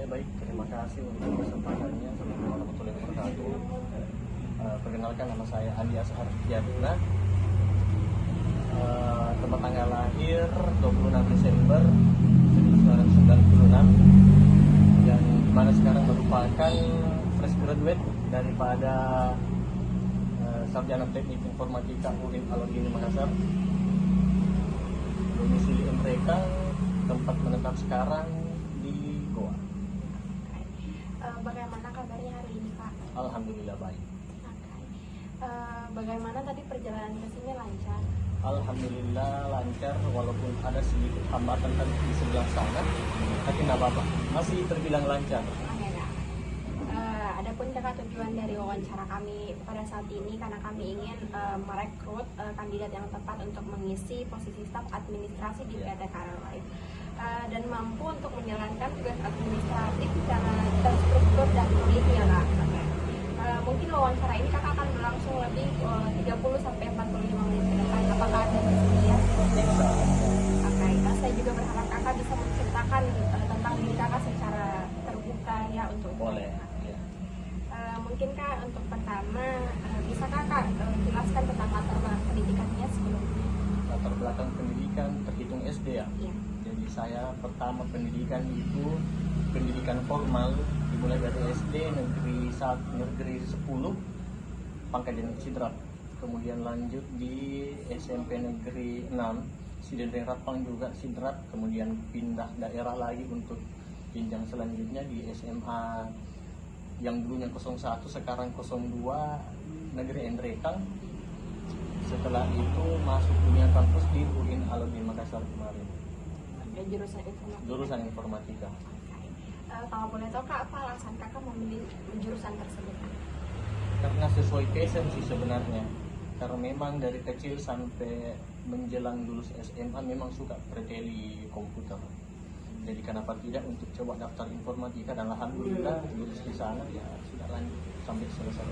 baik. Terima kasih untuk kesempatannya. Assalamualaikum warahmatullahi wabarakatuh. Perkenalkan, nama saya Andi Ashar Yaduna. Tempat tanggal lahir 26 Desember 1996, yang dimana sekarang merupakan fresh graduate daripada Sarjana Teknik Informatika UIN Al-Gini Makassar. Domisili mereka, tempat menetap sekarang di Goa. Bagaimana kabarnya hari ini, Pak? Alhamdulillah baik. Bagaimana tadi perjalanan ke sini, lancar? Alhamdulillah lancar, walaupun ada sedikit hambatan tadi di sebelah sana, tapi nggak apa-apa, masih terbilang lancar. Oke, Kak. Adapun kakak, tujuan dari wawancara kami pada saat ini karena kami ingin merekrut kandidat yang tepat untuk mengisi posisi staf administrasi di PT Karel Life dan mampu untuk menjalankan tugas administratif secara terstruktur dan uniknya, Kak. Oke. Mungkin wawancara ini kakak akan berlangsung lebih 30 sampai 45 menit ke depan. Apakah ada bersedia? Bisa. Oke, saya juga berharap kakak bisa menceritakan tentang diri kakak secara terbuka ya untuk Boleh. Ya. Mungkin kak untuk pertama bisa kakak jelaskan tentang latar belakang pendidikannya sebelumnya? Latar belakang pendidikan terhitung SD ya. Iya. Jadi saya pertama pendidikan itu pendidikan formal, dimulai dari SD negeri 1, negeri 10 Pangkajan Sidrap, kemudian lanjut di SMP negeri 6 Sidendreng Rapang juga Sidrap, kemudian pindah daerah lagi untuk jenjang selanjutnya di SMA yang dulunya 01 sekarang 02 negeri Endrekang. Setelah itu masuk dunia kampus di UIN Al-Gini Makassar kemarin. Jurusan informatika. Jurusan informatika. Kalau boleh tahu kak, apa alasan kakak memilih jurusan tersebut? Karena sesuai passion sih sebenarnya. Karena memang dari kecil sampai menjelang lulus SMA memang suka preteli komputer. Jadi kenapa tidak untuk coba daftar informatika, dan alhamdulillah lulus di sana ya sudah lanjut sampai selesai.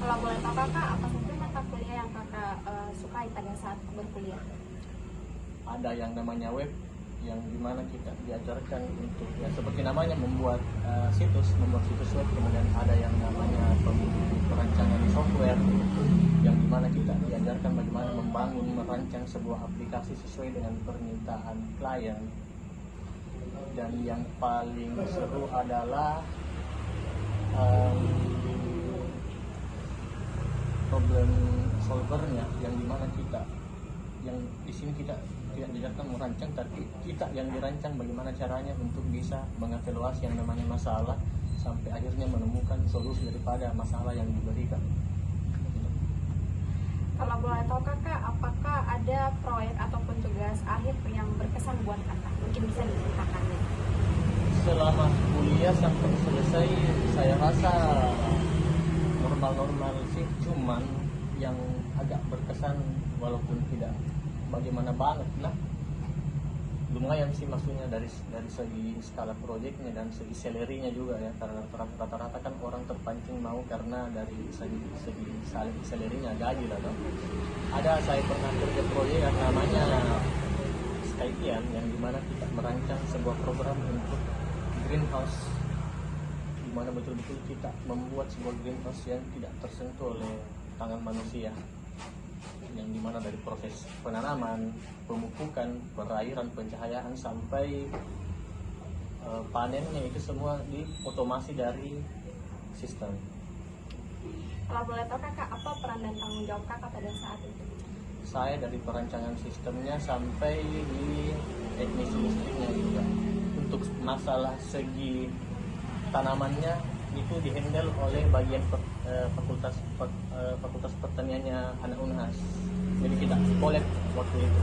Kalau boleh tahu kakak, apa saja mata kuliah yang kakak sukai pada saat berkuliah? Ada yang namanya web, yang dimana kita diajarkan untuk ya seperti namanya membuat situs web. Kemudian ada yang namanya perancangan software, yang dimana kita diajarkan bagaimana membangun, merancang sebuah aplikasi sesuai dengan permintaan klien. Dan yang paling seru adalah problem solvernya, yang dimana kita, yang di sini kita tidak diajarkan merancang, tapi kita yang dirancang bagaimana caranya untuk bisa mengevaluasi yang namanya masalah sampai akhirnya menemukan solusi daripada masalah yang diberikan. Kalau boleh tahu kakak, apakah ada proyek ataupun tugas akhir yang berkesan buat kakak? Mungkin bisa diceritakannya. Selama kuliah sampai selesai saya rasa normal-normal sih, cuman yang agak berkesan walaupun tidak bagaimana banget, nah lumayan sih maksudnya dari segi skala proyeknya dan segi salary-nya juga ya, karena rata-rata kan orang terpancing mau karena dari segi salary-nya, gaji lah dong. Ada saya pernah kerja proyek yang namanya Skypian, yang dimana kita merancang sebuah program untuk greenhouse, dimana betul-betul kita membuat sebuah greenhouse yang tidak tersentuh oleh tangan manusia, yang dimana dari proses penanaman, pemupukan, perairan, pencahayaan sampai panennya itu semua diotomasi dari sistem. Kalau boleh tahu kakak, apa peran dan tanggung jawab kakak pada saat itu? Saya dari perancangan sistemnya sampai di teknisi listriknya juga. Untuk masalah segi tanamannya itu dihandle oleh bagian fakultas pertaniannya anak Unhas. Jadi kita kolek waktu itu.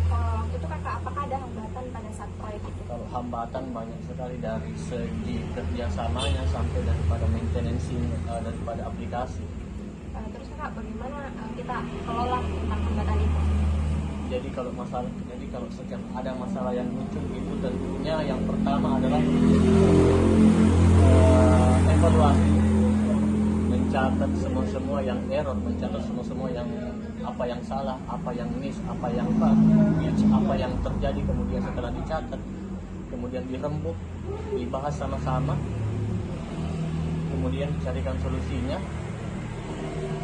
Waktu itu kakak, apakah ada hambatan pada saat proyek itu? Kalau hambatan banyak sekali, dari segi kerjasamanya sampai daripada maintenance daripada aplikasi. Terus kakak, bagaimana kita kelola tentang hambatan itu? Jadi kalau setiap ada masalah yang muncul itu tentunya yang pertama adalah evaluasi, mencatat semua yang error, mencatat semua yang apa yang salah, apa yang miss, apa yang pas, apa yang terjadi. Kemudian setelah dicatat, kemudian dirembuk, dibahas sama-sama, kemudian dicarikan solusinya.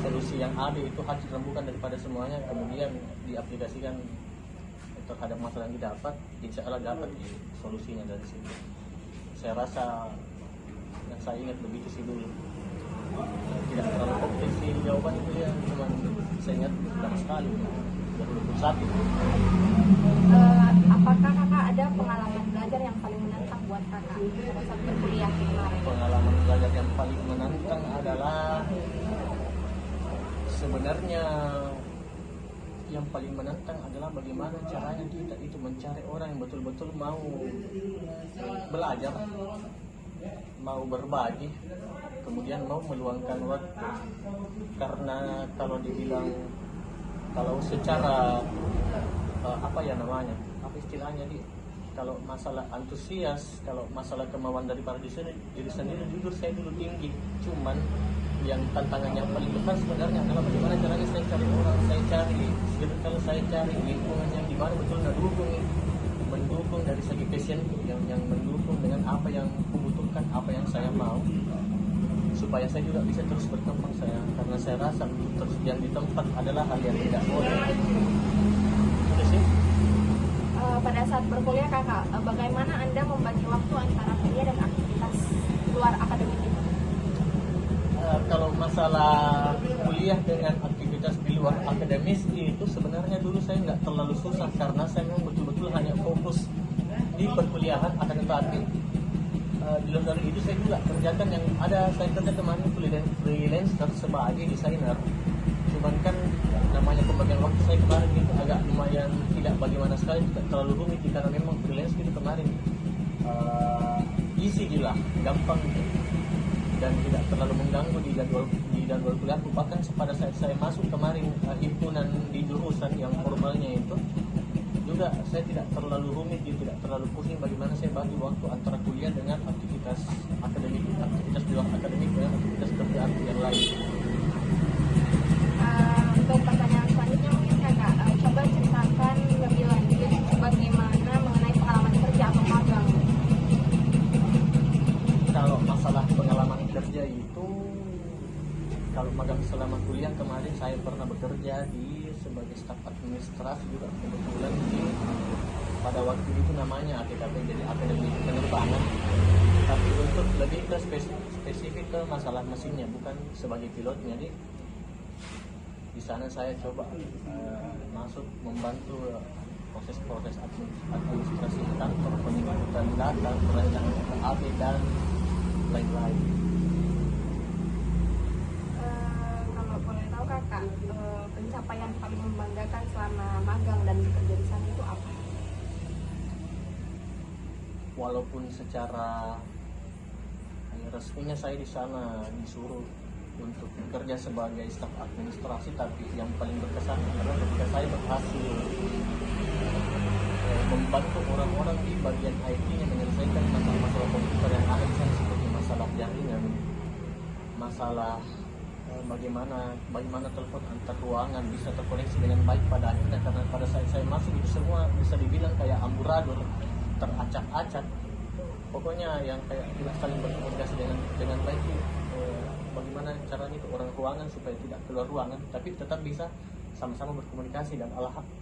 Solusi yang ada itu harus dirembukan daripada semuanya, kemudian diaplikasikan terhadap masalah yang didapat, insya Allah dapat solusinya dari situ. Saya rasa yang saya ingat begitu sih dulu. Tidak terlalu kompleks sih jawaban itu ya, cuma saya ingat lama sekali 2021. Apakah kakak ada pengalaman belajar yang paling menantang buat kakak pada saat berkuliah kemarin? Pengalaman belajar yang paling menantang adalah sebenarnya yang paling menantang adalah bagaimana caranya kita itu mencari orang yang betul-betul mau belajar, mau berbagi, kemudian mau meluangkan waktu. Karena kalau dibilang, kalau secara apa istilahnya kalau masalah antusias, kalau masalah kemauan daripada diri sendiri, jujur saya dulu tinggi, cuman yang tantangan yang paling besar sebenarnya adalah bagaimana caranya saya cari orang, kalau saya cari lingkungan yang dimana betul mendukung dari segi passion, yang mendukung dengan apa yang kubutuhkan, apa yang saya mau, supaya saya juga bisa terus berkembang karena saya rasa terus yang di tempat adalah hal yang tidak boleh. Itu sih. Pada saat berkuliah kakak, bagaimana anda membagi waktu antara kuliah dan aktivitas luar akademik itu? Kalau masalah kuliah dengan aktivitas di luar akademis itu sebenarnya dulu saya nggak terlalu susah, karena saya memang betul-betul hanya fokus di perkuliahan. Akan tetapi di luar dari itu saya juga kerjakan yang ada. Saya kerja kemarin freelancer sebagai desainer, cuman kan namanya pembagian waktu saya kemarin itu agak lumayan tidak bagaimana sekali, tidak terlalu rumit karena memang freelance itu kemarin easy gila, gampang gitu, dan tidak terlalu mengganggu di jadwal kuliahku. Bahkan pada saat saya masuk kemarin himpunan di jurusan yang formalnya itu juga saya tidak terlalu rumit, tidak terlalu pusing bagaimana saya bagi waktu antara kuliah dengan aktivitas akademik, aktivitas di luar akademik dengan aktivitas kerjaan yang lain. Untuk pertanyaan selanjutnya mungkin kakak coba ceritakan lebih lanjut bagaimana mengenai pengalaman kerja atau magang. Kalau masalah pengalaman kerja itu, kalau magang selama kuliah kemarin saya pernah bekerja sebagai staf administrasi juga kebetulan pada waktu itu namanya ATKP, jadi akademi penerbangan, tapi untuk lebih ke spesifik ke masalah mesinnya, bukan sebagai pilotnya. Jadi di sana saya coba masuk membantu proses-proses administrasi kantor, penginputan data, perencanaan KAP dan lain-lain. Kalau boleh tahu kakak, pencapaian paling membanggakan selama magang dan bekerja di sana itu apa? Walaupun secara resminya saya di sana disuruh untuk bekerja sebagai staf administrasi, tapi yang paling berkesan adalah ketika saya berhasil membantu orang-orang di bagian IT-nya menyelesaikan masalah-masalah komputer yang ada di sana, seperti masalah jaringan, masalah bagaimana telepon antar ruangan bisa terkoneksi dengan baik pada akhirnya. Karena pada saat saya masuk itu semua bisa dibilang kayak amburadul, teracak-acak, pokoknya yang kayak tidak saling berkomunikasi dengan baik. Bagaimana caranya itu orang ruangan supaya tidak keluar ruangan tapi tetap bisa sama-sama berkomunikasi, dan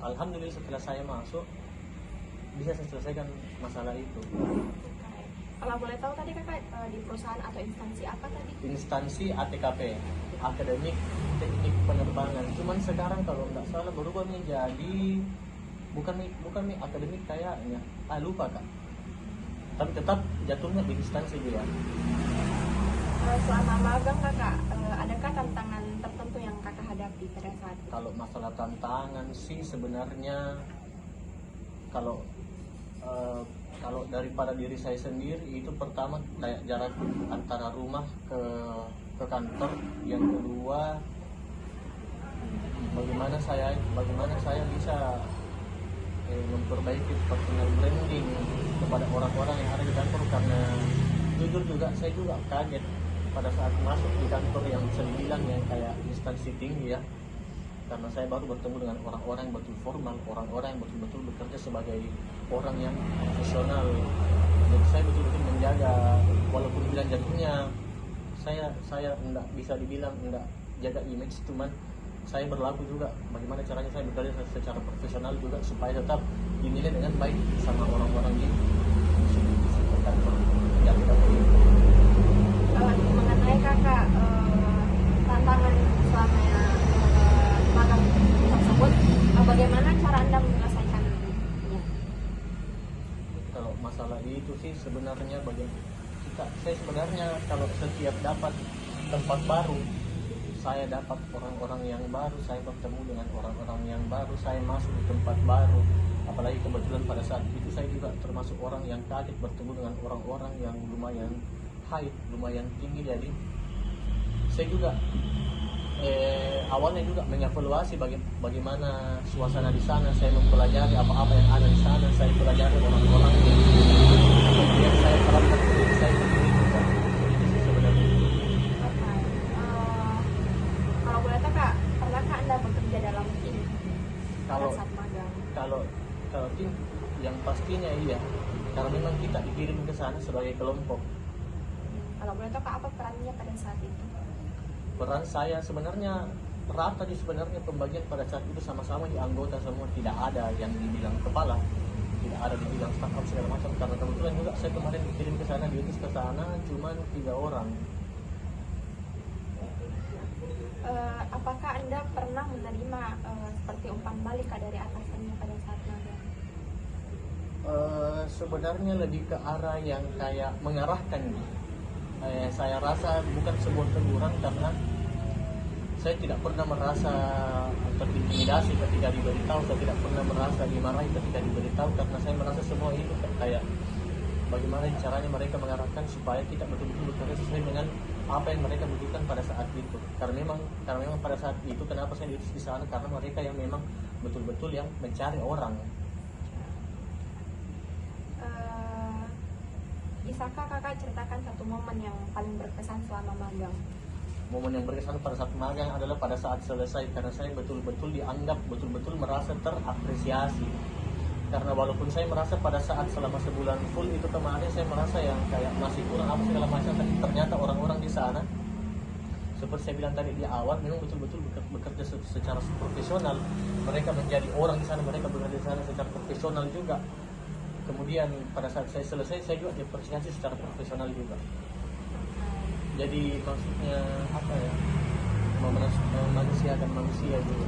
alhamdulillah setelah saya masuk bisa saya selesaikan masalah itu. Kalau boleh tahu tadi kakak di perusahaan atau instansi apa tadi? Instansi ATKP, Akademik Teknik Penerbangan. Cuman sekarang kalau nggak salah berubah menjadi bukan nih akademik kayaknya. Lupa kak. Tapi tetap jatuhnya di instansi juga. Selama magang kakak, adakah tantangan tertentu yang kakak hadapi pada saat itu? Kalau masalah tantangan sih sebenarnya kalau daripada diri saya sendiri itu pertama kayak jarak antara rumah ke kantor, yang kedua bagaimana saya bisa memperbaiki personal branding kepada orang-orang yang ada di kantor. Karena jujur juga saya juga kaget pada saat masuk di kantor yang bisa dibilang yang kayak instansi tinggi ya, karena saya baru bertemu dengan orang-orang yang betul formal, orang-orang yang betul-betul bekerja sebagai orang yang profesional saya betul-betul menjaga, walaupun bilang jatuhnya saya enggak bisa dibilang enggak jaga image, cuman saya berlaku juga bagaimana caranya saya bekerja secara profesional juga supaya tetap dinilai dengan baik sama orang-orang di kantor yang kita punya. Mengenai kakak tantangan selama magang tersebut, bagaimana cara anda menyelesaikannya? Kalau masalah itu sih sebenarnya saya sebenarnya kalau setiap dapat tempat baru, saya dapat orang-orang yang baru, saya bertemu dengan orang-orang yang baru, saya masuk di tempat baru, apalagi kebetulan pada saat itu saya juga termasuk orang yang kaget bertemu dengan orang-orang yang lumayan high, lumayan tinggi. Jadi saya juga awalnya juga mengevaluasi bagaimana suasana di sana, saya mempelajari apa-apa yang ada di sana, saya pelajari orang-orang yang kemudian saya terapkan diri saya sendiri juga. Itu sih sebenarnya. Kalau boleh tahu kak, pernahkah anda bekerja dalam tim Kalau pada saat magang? kalau tim yang pastinya iya, karena memang kita dikirim ke sana sebagai kelompok. Kalau boleh tahu kak, apa perannya pada saat itu? Peran saya sebenarnya rata di sebenarnya pembagian pada saat itu sama-sama di anggota semua, tidak ada yang dibilang kepala, tidak ada dibilang staff up segala macam, karena kebetulan juga saya kemarin dikirim ke sana, diutus ke sana cuman 3 orang. Apakah anda pernah menerima seperti umpan balik kak dari atasannya pada saat magang? Sebenarnya lebih ke arah yang kayak mengarahkan. Saya rasa bukan sebuah teguran karena saya tidak pernah merasa terintimidasi ketika diberitahu, saya tidak pernah merasa dimarahi ketika diberitahu, karena saya merasa semua itu kayak bagaimana caranya mereka mengarahkan supaya kita betul-betul bekerja sesuai dengan apa yang mereka butuhkan pada saat itu. Karena memang pada saat itu kenapa saya diutus di sana, karena mereka yang memang betul-betul yang mencari orang. Bisakah kakak ceritakan satu momen yang paling berkesan selama magang? Momen yang berkesan pada saat magang adalah pada saat selesai, karena saya betul-betul dianggap, betul-betul merasa terapresiasi. Karena walaupun saya merasa pada saat selama sebulan full itu kemarin saya merasa yang kayak masih kurang apa segala macam, tapi ternyata orang-orang di sana seperti saya bilang tadi di awal memang betul-betul bekerja secara profesional. Mereka menjadi orang di sana, mereka bekerja di sana secara profesional juga. Kemudian pada saat saya selesai saya juga diapresiasi secara profesional juga. Jadi maksudnya apa ya, memanusiakan manusia juga.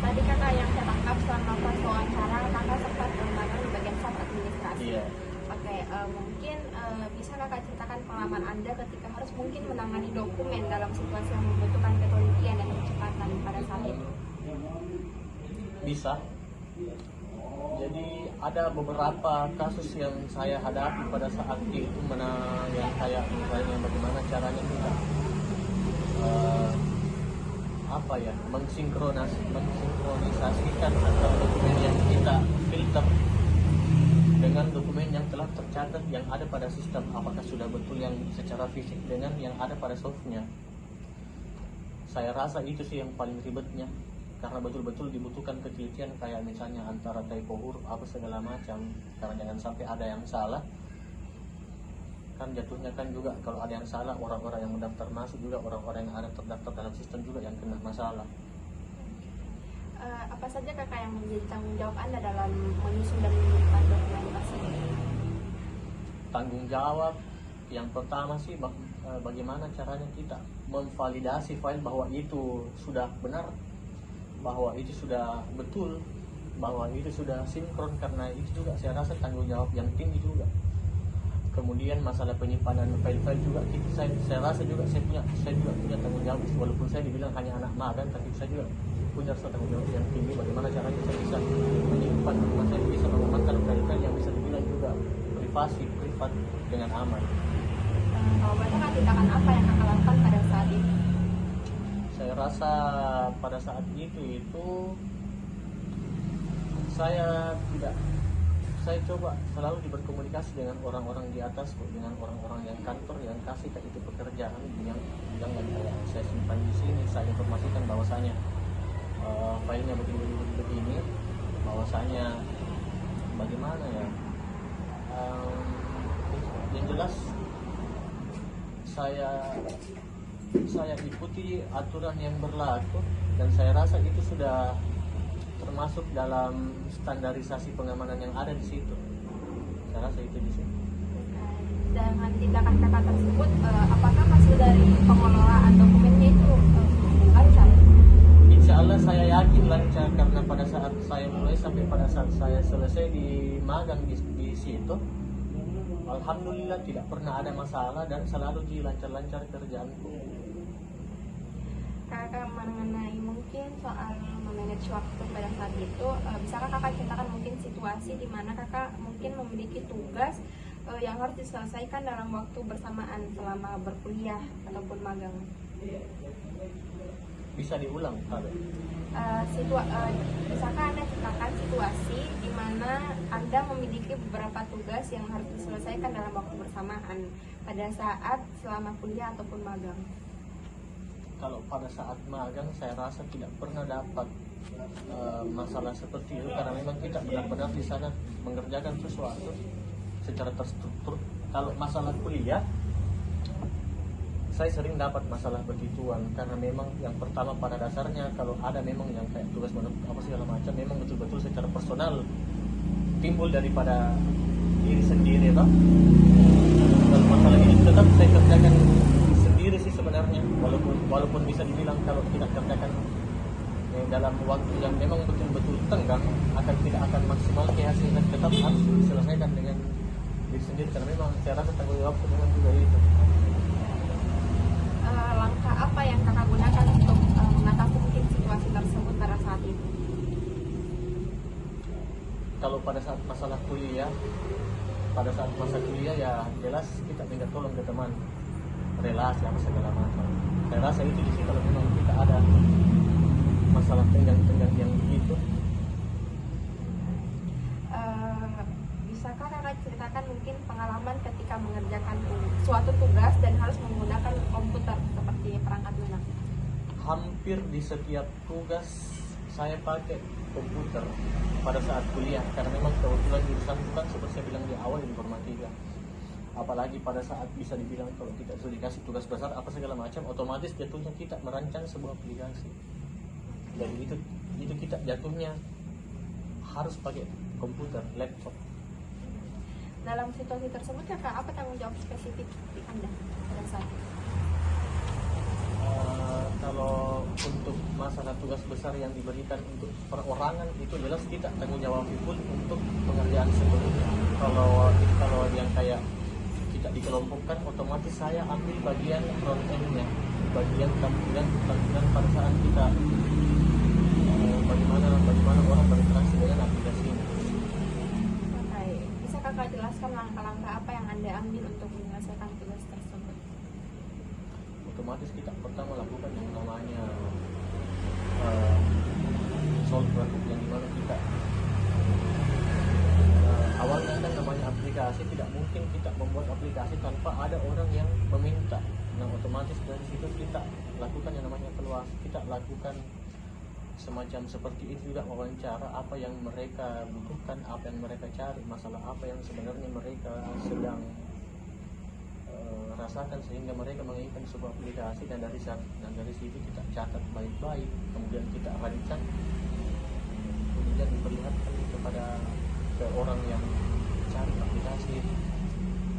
Tadi kakak yang saya tangkap selama pas wawancara kakak sempat magang di bagian staff administrasi. Iya. Oke, mungkin bisa kakak ceritakan pengalaman anda ketika harus mungkin menangani dokumen dalam situasi yang membutuhkan ketelitian dan kecepatan pada saat itu? Bisa. Jadi ada beberapa kasus yang saya hadapi pada saat itu, yang kayak misalnya bagaimana caranya kita mensinkronisasikan antara dokumen yang kita filter dengan dokumen yang telah tercatat yang ada pada sistem, apakah sudah betul yang secara fisik dengan yang ada pada softnya. Saya rasa itu sih yang paling ribetnya, karena betul-betul dibutuhkan ketelitian kayak misalnya antara typo huruf apa segala macam, karena jangan sampai ada yang salah. Kan jatuhnya kan juga kalau ada yang salah, orang-orang yang mendaftar masuk juga, orang-orang yang ada terdaftar dalam sistem juga yang kena masalah. Apa saja kakak yang menjadi tanggung jawab anda dalam menyusun dan menyimpan dokumentasi? Tanggung jawab yang pertama sih bagaimana caranya kita memvalidasi file bahwa itu sudah benar, bahwa itu sudah betul, bahwa itu sudah sinkron, karena itu juga saya rasa tanggung jawab yang tinggi juga. Kemudian masalah penyimpanan file-file juga saya rasa juga saya juga punya tanggung jawab, walaupun saya dibilang hanya anak magang, tapi saya juga punya rasa tanggung jawab yang tinggi bagaimana caranya saya bisa menyimpan, bagaimana saya bisa mengamankan file-file yang bisa dibilang juga privat dengan aman. Kalau boleh tahu tindakan apa yang kakak lakukan pada saat itu? Saya rasa pada saat itu saya coba selalu berkomunikasi dengan orang-orang di atas, dengan orang-orang yang kantor yang kasih ke itu pekerjaan, yang jangan saya simpan di sini, saya informasikan bahwasanya filenya begini, bahwasanya bagaimana ya, Yang jelas saya ikuti aturan yang berlaku dan saya rasa itu sudah termasuk dalam standarisasi pengamanan yang ada di situ. Saya rasa itu di situ. Dengan tindakan kakak tersebut, apakah hasil dari pengelolaan dokumennya itu lancar? Insya Allah saya yakin lancar, karena pada saat saya mulai sampai pada saat saya selesai di magang di situ, alhamdulillah tidak pernah ada masalah dan selalu lancar-lancar kerjaanku. Kakak mengenai mungkin soal memanage waktu pada saat itu, bisakah kakak ceritakan mungkin situasi di mana kakak mungkin memiliki tugas yang harus diselesaikan dalam waktu bersamaan selama berkuliah ataupun magang? Bisa diulang, Pak? Bisakah Anda ceritakan situasi di mana Anda memiliki beberapa tugas yang harus diselesaikan dalam waktu bersamaan pada saat selama kuliah ataupun magang? Kalau pada saat magang saya rasa tidak pernah dapat masalah seperti itu, karena memang kita benar-benar di sana mengerjakan sesuatu secara terstruktur. Kalau masalah kuliah saya sering dapat masalah begituan, karena memang yang pertama pada dasarnya kalau ada memang yang kayak tugas apa segala macam memang betul-betul secara personal timbul daripada diri sendiri, toh. Kalau masalah ini tetap saya kerjakan sendiri sih sebenarnya, walaupun bisa dibilang kalau tidak kerjakan dalam waktu yang memang betul-betul tenggang tidak akan maksimal hasilnya, tetap harus diselesaikan dengan diri sendiri, karena memang saya rasa tanggung jawab dengan juga itu. Langkah apa yang kakak gunakan untuk mengatasi mungkin situasi tersebut pada saat itu? Kalau pada saat masalah kuliah, pada saat masa kuliah ya jelas kita minta tolong ke teman, relasi apa segala macam. Saya rasa itu di sini kalau memang kita ada masalah tenggang-tenggang yang begitu. Bisakah kakak ceritakan mungkin pengalaman ketika mengerjakan suatu tugas dan harus menggunakan komputer seperti perangkat lunak? Hampir di setiap tugas saya pakai komputer pada saat kuliah, karena memang kebetulan jurusan bukan seperti saya bilang di awal informatika. Apalagi pada saat bisa dibilang kalau kita sudah dikasih tugas besar apa segala macam, otomatis jatuhnya kita merancang sebuah aplikasi. Jadi itu kita jatuhnya harus pakai komputer, laptop. Dalam situasi tersebut kakak apa tanggung jawab spesifik di Anda pada saat itu? Kalau untuk masalah tugas besar yang diberikan untuk perorangan itu jelas kita tanggung jawab full untuk pengerjaan sebelumnya. Kalau yang kayak kita dikelompokkan, otomatis saya ambil bagian front end-nya, bagian tampilan pada saat kita bagaimana orang berinteraksi dengan aplikasi ini. Oke, bisa kakak jelaskan langkah-langkah apa yang Anda ambil untuk menyelesaikan tugas tersebut? Otomatis kita pertama lakukan yang namanya software, yang dimana kita awalnya kan namanya aplikasi, tidak mungkin kita membuat aplikasi tanpa ada orang yang meminta. Nah otomatis dari situ kita lakukan yang namanya evaluasi, kita lakukan semacam seperti itu juga, wawancara apa yang mereka butuhkan, apa yang mereka cari, masalah apa yang sebenarnya mereka sedang rasakan sehingga mereka menginginkan sebuah aplikasi, dan dari situ kita catat baik-baik, kemudian kita rancang, kemudian diperlihatkan ke orang yang cari aplikasi itu.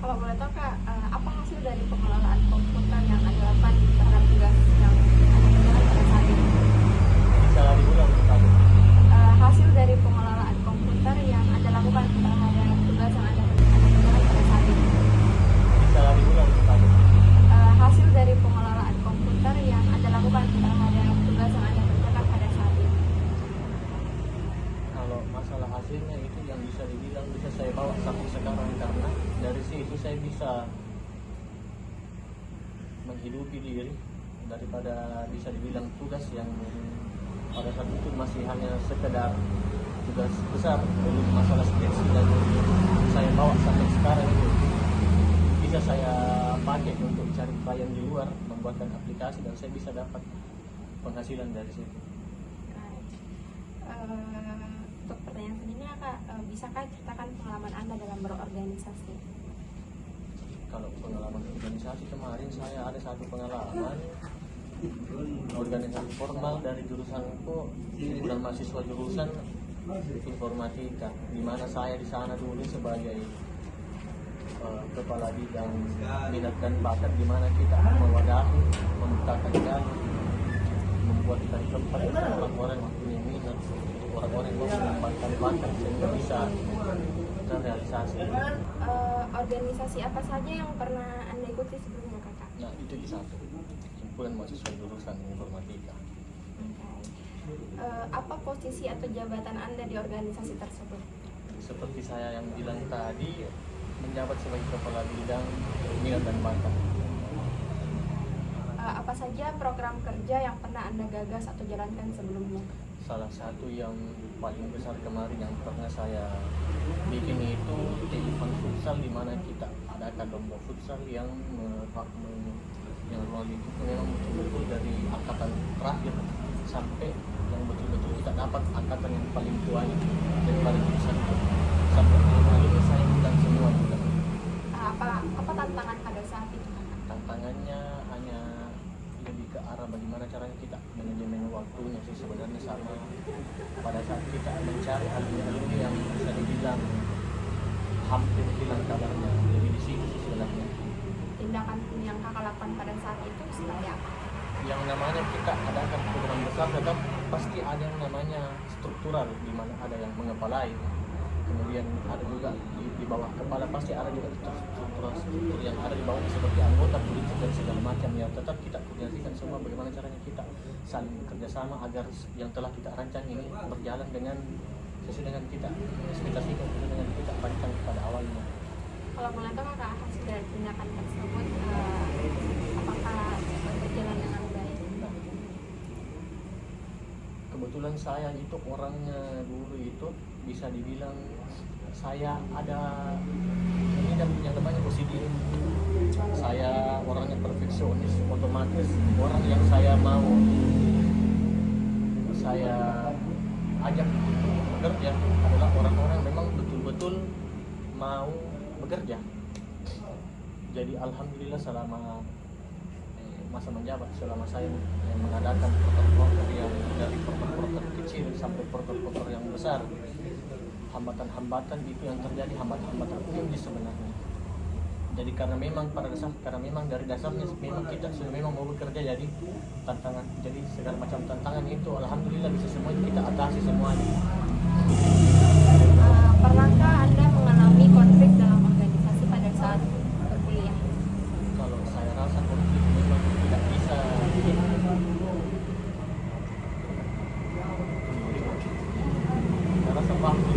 Kalau boleh tahu kak, apa hasil dari pengelolaan komputer yang Anda lakukan terhadap tugas yang Anda kerjakan pada saat ini? Bisa diulang tadi. Hasil dari pengelolaan komputer yang Anda lakukan terhadap tugas yang Anda kerjakan pada saat ini? Bisa diulang tadi. Hasil dari pengelolaan komputer yang Anda lakukan terhadap tugas yang Anda kerjakan pada saat ini? Kalau masalah hasilnya itu yang bisa dibilang bisa saya bawa sampai sekarang, karena dari situ saya bisa menghidupi diri daripada bisa dibilang tugas yang pada saat itu masih hanya sekedar tugas besar, belum masalah skripsi, dan saya bawa sampai sekarang itu bisa saya pakai untuk cari klien di luar, membuatkan aplikasi, dan saya bisa dapat penghasilan dari situ. Untuk pertanyaan selanjutnya kak, bisakah ceritakan pengalaman Anda dalam berorganisasi? Kalau pengalaman organisasi kemarin saya ada satu pengalaman organisasi formal dari jurusanku, bukan mahasiswa jurusan informatika, di mana saya di sana dulu sebagai kepala bidang minat dan bakat, di mana kita mewadahi, membukakan jalan, membuat kita di tempat orang-orang yang punya minat, orang-orang yang mengembangkan bakat sehingga bisa terrealisasi. Organisasi apa saja yang pernah Anda ikuti sebelumnya, Kakak? Nah, itu di satu himpunan mahasiswa jurusan informatika. Apa posisi atau jabatan Anda di organisasi tersebut? Seperti saya yang bilang tadi, menjabat sebagai kepala bidang minat dan bakat. Apa saja program kerja yang pernah Anda gagas atau jalankan sebelumnya? Salah satu yang paling besar kemarin yang pernah saya bikin itu event futsal, di mana kita adakan lomba futsal yang ruang lingkup memang betul-betul dari angkatan terakhir sampai yang betul-betul kita dapat angkatan yang paling tuanya dan paling besar sampai alumni saya undang semua juga. Apa tantangan pada saat itu? Tantangannya hanya lebih ke arah bagaimana caranya kita manajemen waktunya sih sebenarnya, sama pada saat kita mencari alumni yang bisa dibilang hampir hilang kabarnya, lebih di situ sih sebenarnya. Tindakan yang Kakak lakukan pada saat itu seperti apa? Yang namanya kita adakan program besar, tetap pasti ada yang namanya struktural, di mana ada yang mengepalai, kemudian ada juga di bawah kepala pasti ada juga struktur yang ada di bawah seperti anggota politik dan segala macam, ya tetap kita koordinasikan semua bagaimana caranya kita saling bekerja sama agar yang telah kita rancang ini berjalan dengan sesuai dengan kita ekspektasikan, sesuai dengan kita rancang pada awalnya. Kalau boleh tahu, Kakak, hasil dari tindakan tersebut apakah berjalan dengan baik? Kebetulan saya itu orangnya dulu itu bisa dibilang saya ada ini dan yang namanya OCD. Saya orangnya perfeksionis, otomatis orang yang saya mau saya ajak bekerja adalah orang-orang memang betul-betul mau bekerja. Jadi alhamdulillah selama masa menjabat, selama saya mengadakan proker-proker yang dari proker-proker kecil sampai proker-proker yang besar, hambatan-hambatan itu yang terjadi, hambatan-hambatan tinggi sebenarnya. Jadi karena memang dari dasarnya memang kita sudah memang mau bekerja, jadi tantangan, jadi segala macam tantangan itu alhamdulillah bisa semua kita atasi semuanya. Pernahkah Anda mengalami konflik dalam organisasi pada saat berkuliah? Kalau saya rasa konflik memang tidak bisa saya rasa pasti.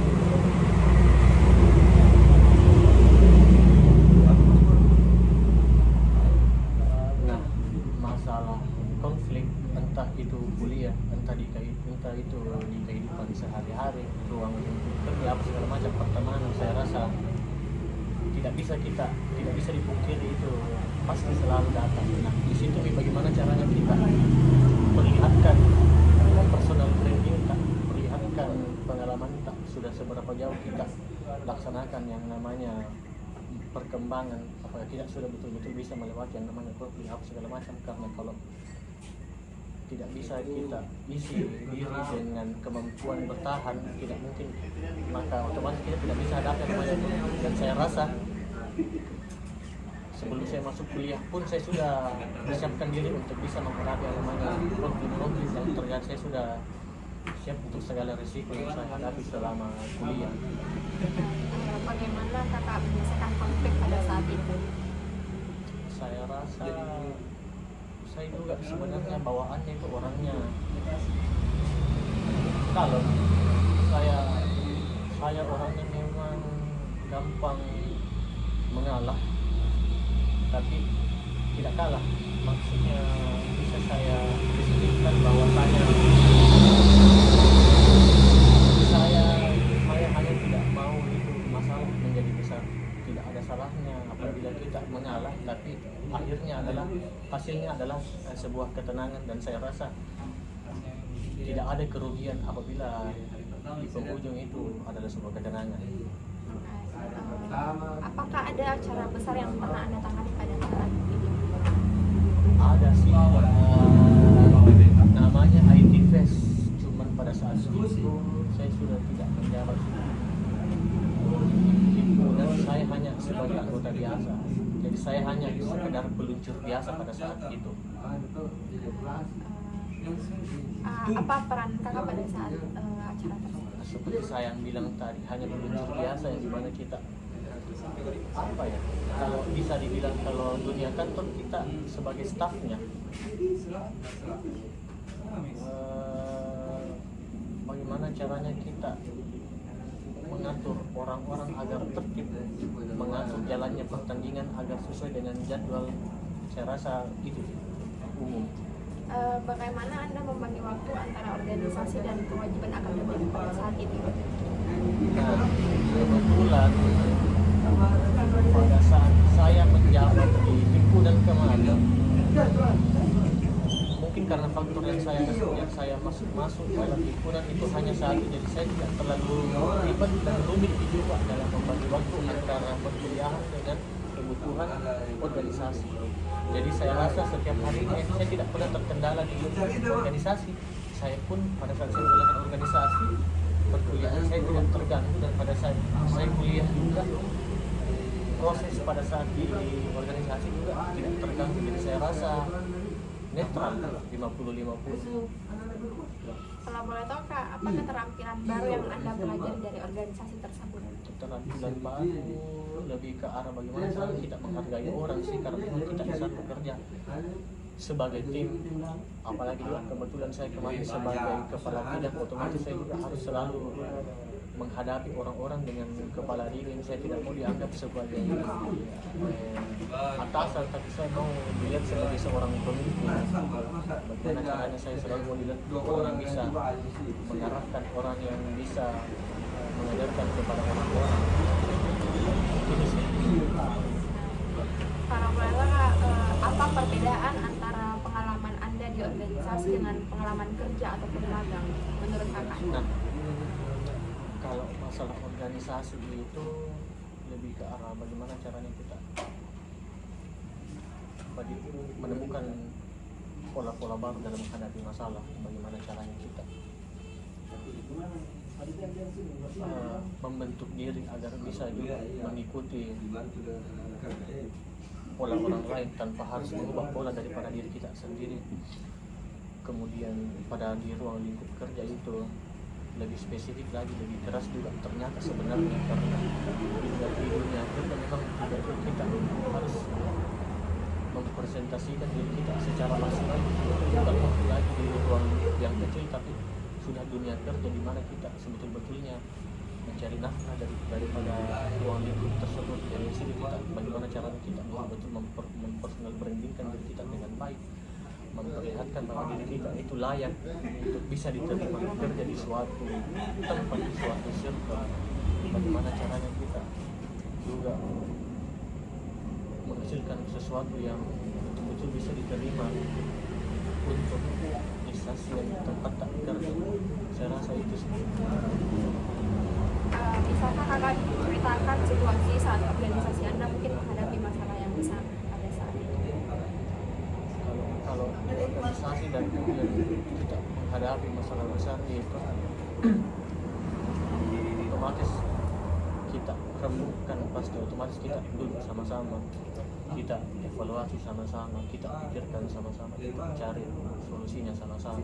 Nah, masalah konflik entah itu kuliah, entah itu di kehidupan sehari-hari, ruang kerja segala macam, pertemanan, saya rasa tidak bisa dipungkiri, itu pasti selalu datang. Nah, di situ bagaimana caranya kita perlihatkan personal branding kita, perlihatkan pengalaman kita, sudah seberapa jauh kita laksanakan yang namanya perkembangan, apakah kita sudah betul-betul bisa melewati yang namanya konflik segala macam. Karena kalau tidak bisa kita isi diri dengan kemampuan bertahan, tidak mungkin, maka otomatis kita tidak bisa hadapi semuanya. Dan saya rasa sebelum saya masuk kuliah pun saya sudah menyiapkan diri untuk bisa menghadapi yang namanya konflik yang terjadi. Saya sudah siap untuk segala risiko yang saya hadapi selama kuliah. Bagaimana Kakak menyelesaikan konflik pada saat itu? Saya rasa saya juga sebenarnya bawaannya itu orangnya, kalau saya orangnya memang gampang mengalah tapi tidak kalah. Maksudnya bisa saya disebutkan bahwa saya hanya tidak mau itu masalah menjadi besar. Tidak ada salahnya apabila kita mengalah, tapi hasilnya adalah sebuah ketenangan, dan saya rasa tidak ada kerugian apabila di penghujung itu adalah sebuah ketenangan. Apakah ada acara besar yang pernah Anda tangani pada saat ini? Ada sih, namanya IT Fest, cuman pada saat itu saya sudah tidak menjabat himpunan, saya hanya sebagai anggota biasa. Jadi saya hanya sekedar peluncur biasa pada saat itu. Apa peran kakak pada saat acara tersebut? Seperti saya yang bilang tadi, hanya peluncur biasa yang dimana kita apa ya, kalau bisa dibilang kalau dunia kantor kita sebagai staffnya, bagaimana caranya kita mengatur orang-orang agar tertib, mengatur jalannya pertandingan agar sesuai dengan jadwal. Saya rasa itu umum. Bagaimana Anda membagi waktu antara organisasi dan kewajiban akademik pada saat itu? Nah, kebetulan pada saat saya menjabat di himpunan kemarin, mungkin karena faktor yang saya masuk dalam himpunan itu hanya satu, jadi saya tidak terlalu ribet dan rumit juga dalam membagi waktu antara perkuliahan dengan kebutuhan organisasi. Jadi saya rasa setiap hari ini saya tidak pernah terkendala di organisasi. Saya pun pada saat saya menjalankan organisasi, perkuliahan saya tidak terganggu, dan pada saat saya kuliah juga proses pada saat di organisasi juga tidak terganggu. Jadi saya rasa netral 50-50. Kalau boleh tahu Kak, apa keterampilan baru yang Anda pelajari dari organisasi tersebut? Keterampilan baru lebih ke arah bagaimana cara kita menghargai orang sih, karena memang kita bisa bekerja sebagai tim. Apalagi juga kebetulan saya kemarin sebagai kepala bidang, otomatis saya juga harus selalu menghadapi orang-orang dengan kepala dingin. Saya tidak mau dianggap sebagai atasan, tapi saya mau dilihat sebagai seorang pemimpin. Bagaimana caranya saya selalu mau dilihat orang bisa mengarahkan, orang yang bisa mengajarkan kepada orang-orang. Itu sih. Kalau boleh tahu Kak, apa perbedaan antara pengalaman Anda di organisasi dengan pengalaman kerja ataupun magang menurut Kakak? Nah, kalau masalah organisasi itu lebih ke arah bagaimana caranya kita menemukan pola-pola baru dalam menghadapi masalah, bagaimana caranya kita membentuk diri agar bisa juga mengikuti pola orang lain tanpa harus mengubah pola daripada diri kita sendiri. Kemudian pada di ruang lingkup kerja itu lebih spesifik lagi, lebih keras juga ternyata sebenarnya, karena di dunia kerja memang juga kita harus mempresentasikan diri kita secara maksimal, bukan waktu lagi di ruang yang kecil, tapi sudah dunia kerja di mana kita sebetul-betulnya mencari nafkah daripada ruang lingkup tersebut. Jadi di sini kita bagaimana caranya kita betul mempersonal brandingkan diri kita dengan baik, memperlihatkan bahwa diri kita itu layak untuk bisa diterima bekerja di suatu tempat, di suatu circle. Bagaimana caranya kita juga menghasilkan sesuatu yang betul-betul bisa diterima untuk instansi yang tempat tak kerja. Saya rasa itu sih. Bisakah Kakak ceritakan situasi saat organisasi Anda mungkin menghadapi masalah yang besar pada saat itu? Kalau organisasi dan kemudian kita menghadapi masalah besar itu otomatis kita rembukan, pasti otomatis kita duduk sama-sama, kita evaluasi sama-sama, kita pikirkan sama-sama, kita cari solusinya sama-sama.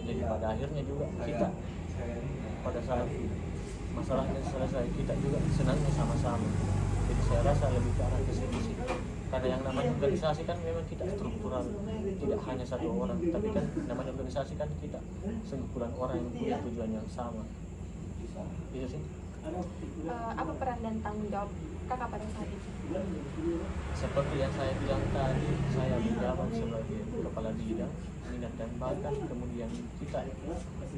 Jadi pada akhirnya juga kita pada saat masalahnya selesai, kita juga senangnya sama-sama. Jadi saya rasa lebih ke arah ke sini. Karena yang namanya organisasi kan memang kita struktural, tidak hanya satu orang, tapi kan namanya organisasi kan kita sekumpulan orang yang punya tujuan yang sama. Itu sih. Apa peran dan tanggung jawab Kakak pada saat itu? Seperti yang saya bilang tadi, saya menjabat sebagai kepala bidang minat dan bakat. Kemudian kita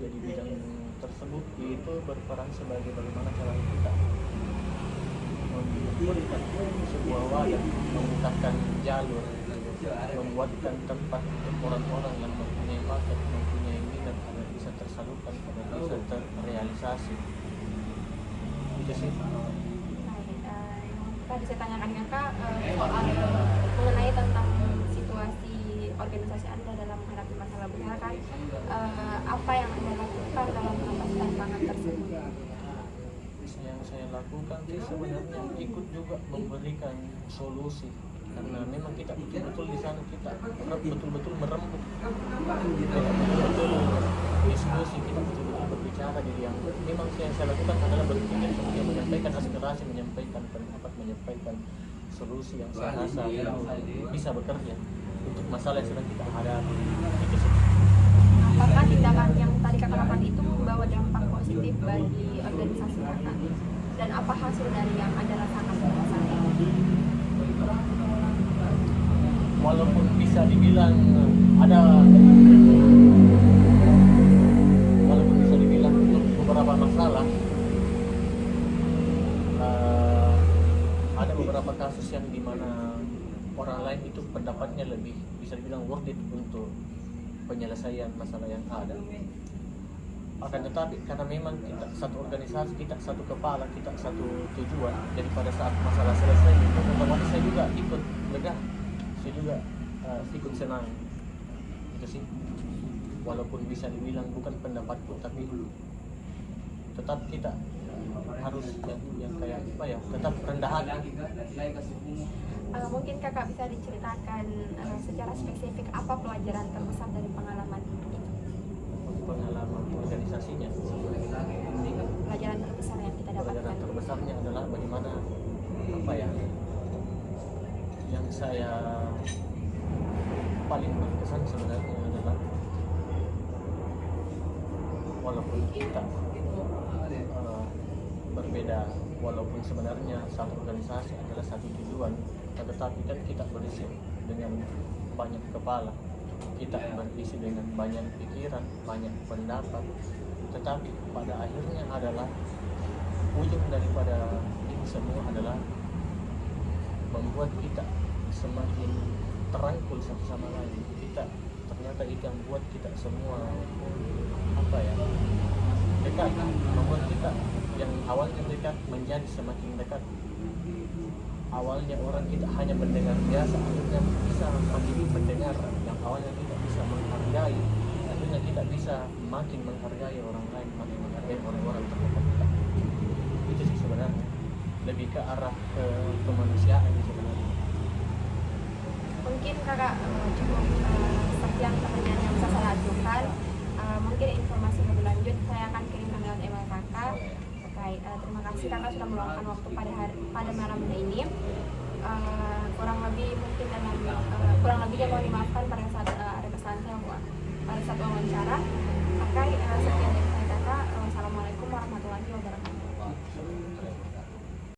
jadi bidang tersebut itu berperan sebagai bagaimana cara kita membuatkan sebuah wadah, membukakan jalur, membuatkan tempat untuk orang-orang yang mempunyai bakat, mempunyai minat agar bisa tersalurkan, agar bisa terrealisasi. Itu sih. tadi saya tanyakan kakak soal mengenai tentang situasi organisasi Anda dalam menghadapi masalah bencana kan, apa yang Anda lakukan dalam mengatasi tantangan tersebut? Yang saya lakukan sih sebenarnya ikut juga memberikan solusi, karena memang kita betul-betul di sana kita betul-betul merembuk, kita betul-betul diskusi, kita betul-betul berbicara. Jadi yang memang saya lakukan adalah berpikir, kemudian menyampaikan aspirasi, menyampaikan pendapat, menyampaikan solusi yang saya rasa bisa bekerja untuk masalah yang sedang kita hadapi. Itu sih. Apakah tindakan yang tadi kakak lakukan itu membawa dampak positif bagi organisasi kakak? Dan apa hasil dari yang Anda rasakan pada saat ini? Walaupun bisa dibilang ada, walaupun bisa dibilang untuk beberapa masalah, ada beberapa kasus yang dimana orang lain itu pendapatnya lebih bisa dibilang worth it untuk penyelesaian masalah yang ada. Akan tetapi karena memang kita satu organisasi, kita satu kepala, kita satu tujuan, jadi pada saat masalah selesai itu otomatis saya juga ikut lega, saya juga ikut senang. Itu sih, walaupun bisa dibilang bukan pendapatku, tapi tetap kita harus yang kayak apa ya, tetap rendah hati. Mungkin kakak bisa diceritakan secara spesifik apa pelajaran terbesar dari pengalaman itu? Pengalaman organisasinya, Pelajaran terbesar yang kita dapatkan. pelajaran terbesarnya adalah bagaimana apa ya, yang saya paling berkesan sebenarnya adalah walaupun kita berbeda, walaupun sebenarnya satu organisasi adalah satu tujuan, tetapi kan kita berisi dengan banyak kepala, kita berisi dengan banyak pikiran, banyak pendapat, tetapi pada akhirnya adalah ujung daripada ini semua adalah membuat kita semakin terangkul satu sama lain. Kita ternyata itu yang buat kita semua apa ya, dekat, membuat kita yang awalnya dekat menjadi semakin dekat. Awalnya orang kita hanya mendengar biasa, akhirnya bisa menjadi mendengar, yang awalnya tidak bisa menghargai, akhirnya kita bisa makin menghargai orang lain, makin menghargai orang-orang terdekat kita. Itu sih sebenarnya, lebih ke arah kemanusiaan sebenarnya. Mungkin kakak cukup sekian pertanyaan yang bisa saya ajukan. Mungkin informasi lebih lanjut saya akan kirimkan lewat email kakak. Terima kasih kakak sudah meluangkan waktu pada malam ini. Kurang lebihnya mohon dimaafkan pada saat ada kesalahan saya pada saat wawancara. Sekian dari saya kakak. Wassalamualaikum warahmatullahi wabarakatuh.